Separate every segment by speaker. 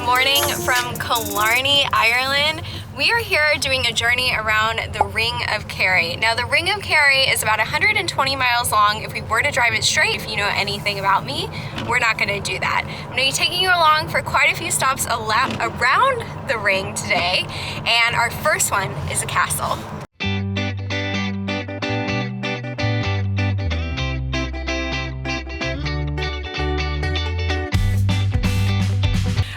Speaker 1: morning from Killarney, Ireland. We are here doing a journey around the Ring of Kerry. Now the Ring of Kerry is about 120 miles long if we were to drive it straight. If you know anything about me, we're not going to do that. I'm going to be taking you along for quite a few stops around the ring today, and our first one is a castle.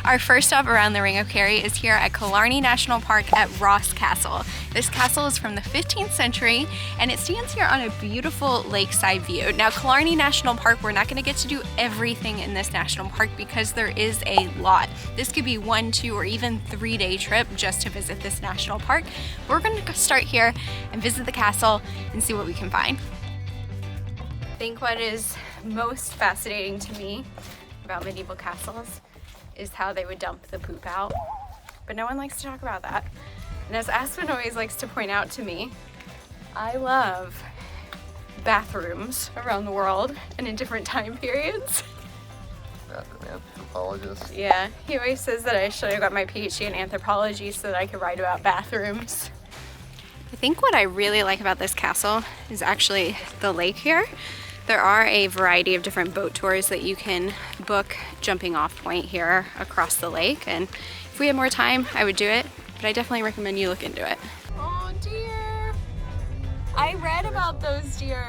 Speaker 1: Our first stop around the Ring of Kerry is here at Killarney National Park at Ross Castle. This castle is from the 15th century and it stands here on a beautiful lakeside view. Now Killarney National Park, we're not going to get to do everything in this national park because there is a lot. This could be 1, 2, or even 3-day trip just to visit this national park. We're going to start here and visit the castle and see what we can find. I think what is most fascinating to me about medieval castles is how they would dump the poop out, but no one likes to talk about that. And as Aspen always likes to point out to me, I love bathrooms around the world and in different time periods.
Speaker 2: Bathroom anthropologist.
Speaker 1: Yeah, he always says that I should have got my PhD in anthropology so that I could write about bathrooms. I think what I really like about this castle is actually the lake here. There are a variety of different boat tours that you can book jumping off point here across the lake, and if we had more time I would do it, but I definitely recommend you look into it. Oh dear! I read about those deer.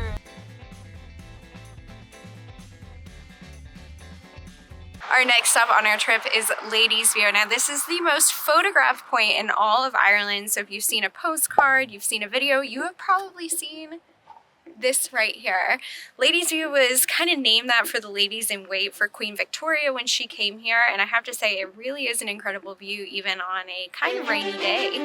Speaker 1: Our next stop on our trip is Ladies View. Now this is the most photographed point in all of Ireland, so if you've seen a postcard, you've seen a video, you have probably seen this right here. Ladies View was kind of named that for the ladies in wait for Queen Victoria when she came here, and I have to say it really is an incredible view even on a kind of rainy day.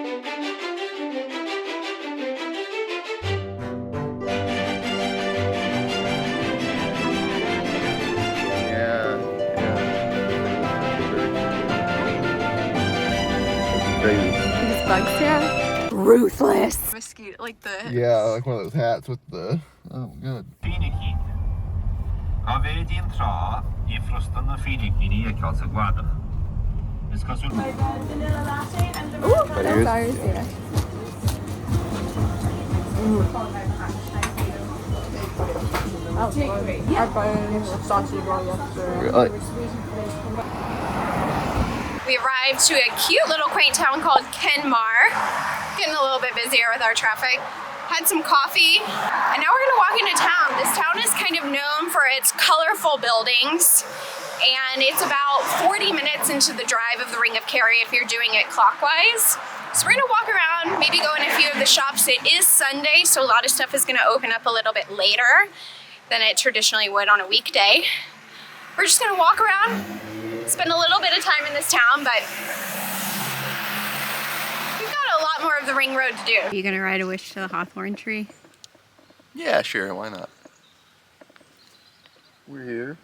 Speaker 2: Crazy.
Speaker 1: These bugs here. Ruthless. Mosquito, like the...
Speaker 2: Yeah, like one of those hats with the... Oh, good.
Speaker 1: Ooh, that's ours, yeah. We arrived to a cute little quaint town called Kenmare. Getting a little bit busier with our traffic. Had some coffee, and now we're gonna walk into town. This town is kind of known for its colorful buildings, and it's about 40 minutes into the drive of the Ring of Kerry if you're doing it clockwise. So we're gonna walk around, maybe go in a few of the shops. It is Sunday, so a lot of stuff is gonna open up a little bit later than it traditionally would on a weekday. We're just gonna walk around, spend a little bit of time in this town, but we've got a lot more of the ring road to do. Are you gonna ride a wish to the hawthorn tree?
Speaker 2: Yeah, sure, why not? We're here.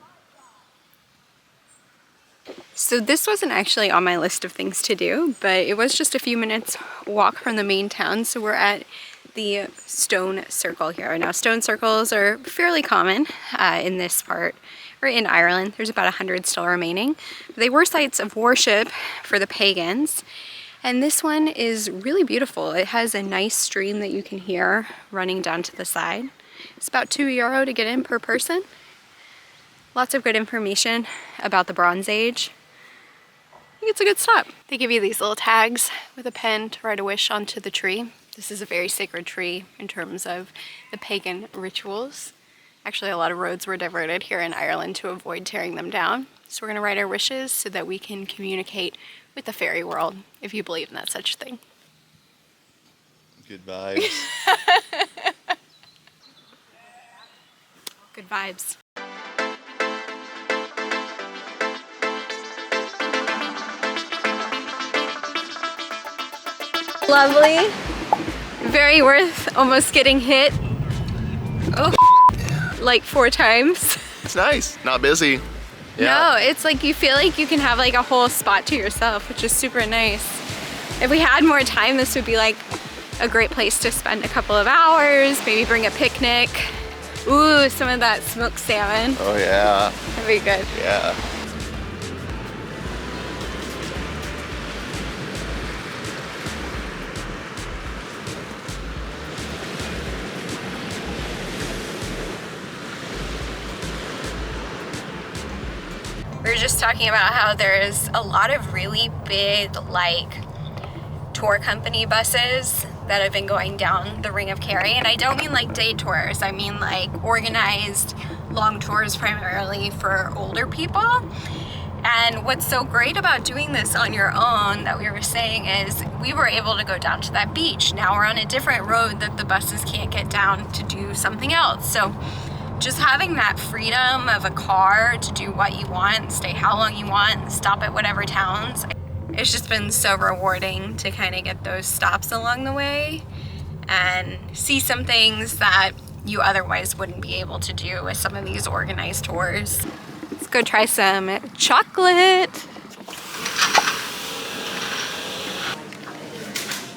Speaker 1: So this wasn't actually on my list of things to do, but it was just a few minutes walk from the main town. So we're at the stone circle here. Now stone circles are fairly common in this part, or in Ireland. There's about 100 still remaining. They were sites of worship for the pagans. And this one is really beautiful. It has a nice stream that you can hear running down to the side. It's about €2 to get in per person. Lots of good information about the Bronze Age. I think it's a good stop. They give you these little tags with a pen to write a wish onto the tree. This is a very sacred tree in terms of the pagan rituals. Actually, a lot of roads were diverted here in Ireland to avoid tearing them down. So we're gonna write our wishes so that we can communicate with the fairy world, if you believe in that such thing.
Speaker 2: Good vibes.
Speaker 1: Good vibes. Lovely. Very worth almost getting hit. Oh, like 4 times.
Speaker 2: It's nice. Not busy. Yeah.
Speaker 1: No, it's like you feel like you can have like a whole spot to yourself, which is super nice. If we had more time, this would be like a great place to spend a couple of hours, maybe bring a picnic. Ooh, some of that smoked salmon.
Speaker 2: Oh yeah.
Speaker 1: That'd be good.
Speaker 2: Yeah.
Speaker 1: was talking about how there's a lot of really big, like, tour company buses that have been going down the Ring of Kerry. And I don't mean like day tours, I mean like organized long tours primarily for older people. And what's so great about doing this on your own that we were saying is we were able to go down to that beach. Now we're on a different road that the buses can't get down to do something else. So just having that freedom of a car to do what you want, stay how long you want, and stop at whatever towns, it's just been so rewarding to kind of get those stops along the way and see some things that you otherwise wouldn't be able to do with some of these organized tours. Let's go try some chocolate.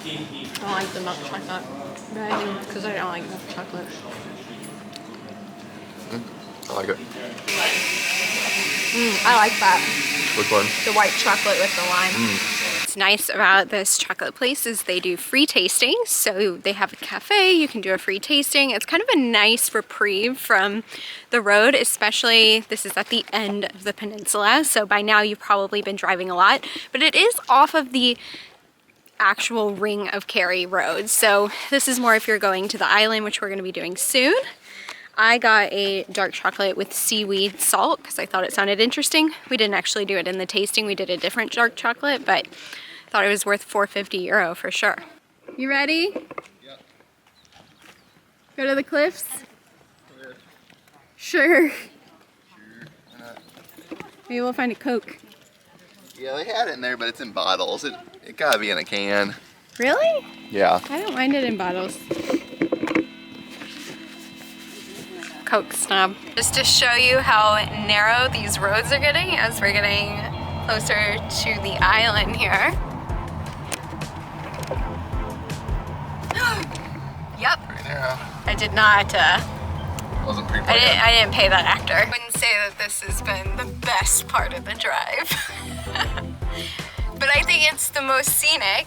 Speaker 3: I don't like the milk chocolate, because I don't like milk chocolate.
Speaker 2: I like it.
Speaker 3: I like that.
Speaker 2: Which one?
Speaker 3: The white chocolate with the lime.
Speaker 1: What's nice about this chocolate place is they do free tasting. So they have a cafe, you can do a free tasting. It's kind of a nice reprieve from the road, especially this is at the end of the peninsula. So by now you've probably been driving a lot, but it is off of the actual Ring of Kerry road. So this is more if you're going to the island, which we're going to be doing soon. I got a dark chocolate with seaweed salt because I thought it sounded interesting. We didn't actually do it in the tasting. We did a different dark chocolate, but I thought it was worth €4.50 for sure. You ready?
Speaker 2: Yep.
Speaker 1: Go to the cliffs?
Speaker 2: Clear.
Speaker 1: Sure.
Speaker 2: Sure. Why not?
Speaker 1: Maybe we'll find a Coke.
Speaker 2: Yeah, they had it in there, but it's in bottles. It gotta be in a can.
Speaker 1: Really?
Speaker 2: Yeah.
Speaker 1: I don't mind it in bottles. Coke snob. Just to show you how narrow these roads are getting as we're getting closer to the island here. Yep.
Speaker 2: Pretty narrow.
Speaker 1: I did not,
Speaker 2: Wasn't pre-planned.
Speaker 1: I didn't pay that actor. I wouldn't say that this has been the best part of the drive. But I think it's the most scenic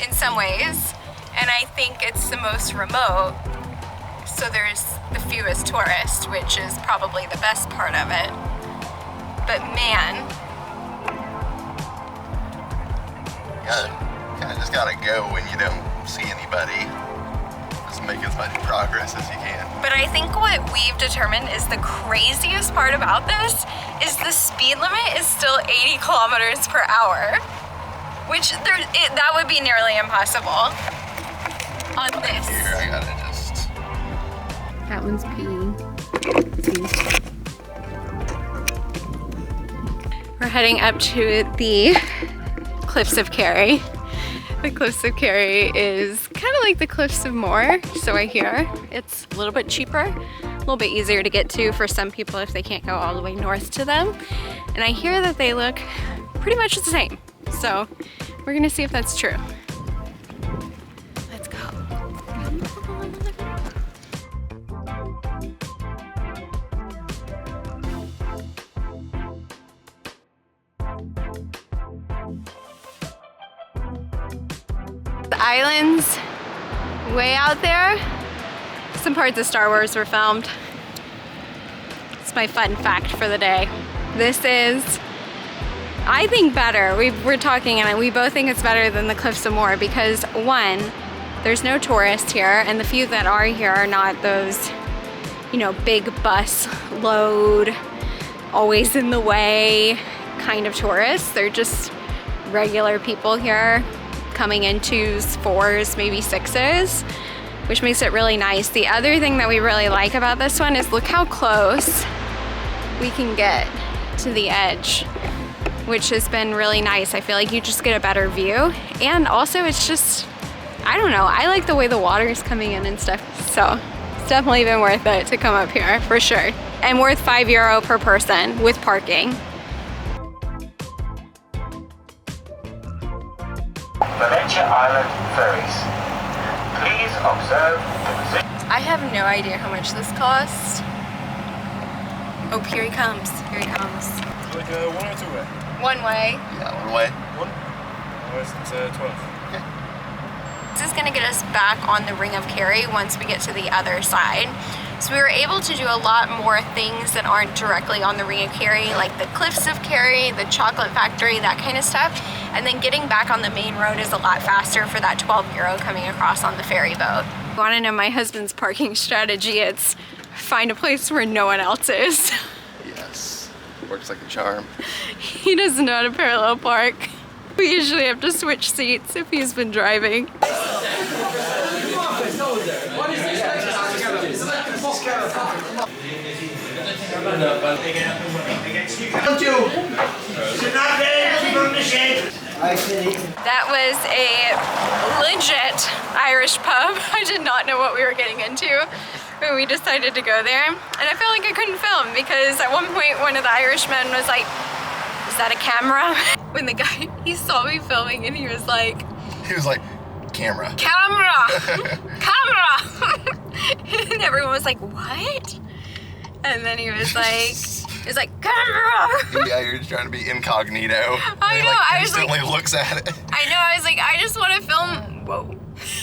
Speaker 1: in some ways, and I think it's the most remote. So there's the fewest tourists, which is probably the best part of it. But man.
Speaker 2: Yeah, kinda just gotta go when you don't see anybody. Just make as much progress as you can.
Speaker 1: But I think what we've determined is the craziest part about this is the speed limit is still 80 kilometers per hour, which that would be nearly impossible on this.
Speaker 2: Here, I gotta just...
Speaker 1: That one's peeing. We're heading up to the Cliffs of Kerry. The Cliffs of Kerry is kind of like the Cliffs of Moher, so I hear. It's a little bit cheaper, a little bit easier to get to for some people if they can't go all the way north to them. And I hear that they look pretty much the same. So we're gonna see if that's true. Let's go. The islands way out there, some parts of Star Wars were filmed. It's my fun fact for the day. This is, I think, better. We're talking and we both think it's better than the Cliffs of Moher because one, there's no tourists here, and the few that are here are not those, you know, big bus load, always in the way kind of tourists. They're just regular people here coming in 2s, 4s, maybe 6s, which makes it really nice. The other thing that we really like about this one is look how close we can get to the edge, which has been really nice. I feel like you just get a better view, and also it's just, I don't know, I like the way the water is coming in and stuff, so it's definitely been worth it to come up here for sure, and worth €5 per person with parking.
Speaker 4: Valencia Island ferries. Please observe the position.
Speaker 1: I have no idea how much this costs. Oh, here he comes. Here he comes.
Speaker 5: Like one or two way?
Speaker 1: One way.
Speaker 2: Yeah, one way.
Speaker 5: One? Otherwise it's 12.
Speaker 1: This is gonna get us back on the Ring of Kerry once we get to the other side. So we were able to do a lot more things that aren't directly on the Ring of Kerry, like the Cliffs of Kerry, the chocolate factory, that kind of stuff. And then getting back on the main road is a lot faster for that 12 euro coming across on the ferry boat. You want to know my husband's parking strategy? It's find a place where no one else is.
Speaker 2: Yes, works like a charm.
Speaker 1: He doesn't know how to parallel park. We usually have to switch seats if he's been driving. That was a legit Irish pub. I did not know what we were getting into when we decided to go there. And I felt like I couldn't film because at one point one of the Irishmen was like, "Is that a camera?" When the guy, he saw me filming and he was like,
Speaker 2: camera.
Speaker 1: "Camera! Camera!" And everyone was like, "What?" And then he was like, "Camera!"
Speaker 2: Yeah, you're trying to be incognito.
Speaker 1: I know, I was like,
Speaker 2: instantly looks at it.
Speaker 1: I know, I was like, I just want to film, whoa.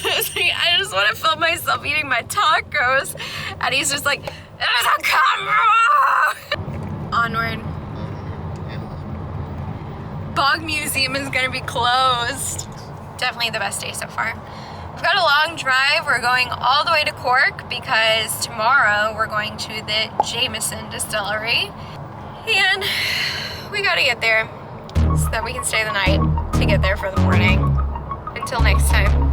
Speaker 1: I was like, I just want to film myself eating my tacos. And he's just like, "There's a camera!" Onward. Bog Museum is gonna be closed. Definitely the best day so far. We've got a long drive. We're going all the way to Cork because tomorrow we're going to the Jameson Distillery. And we gotta get there so that we can stay the night to get there for the morning. Until next time.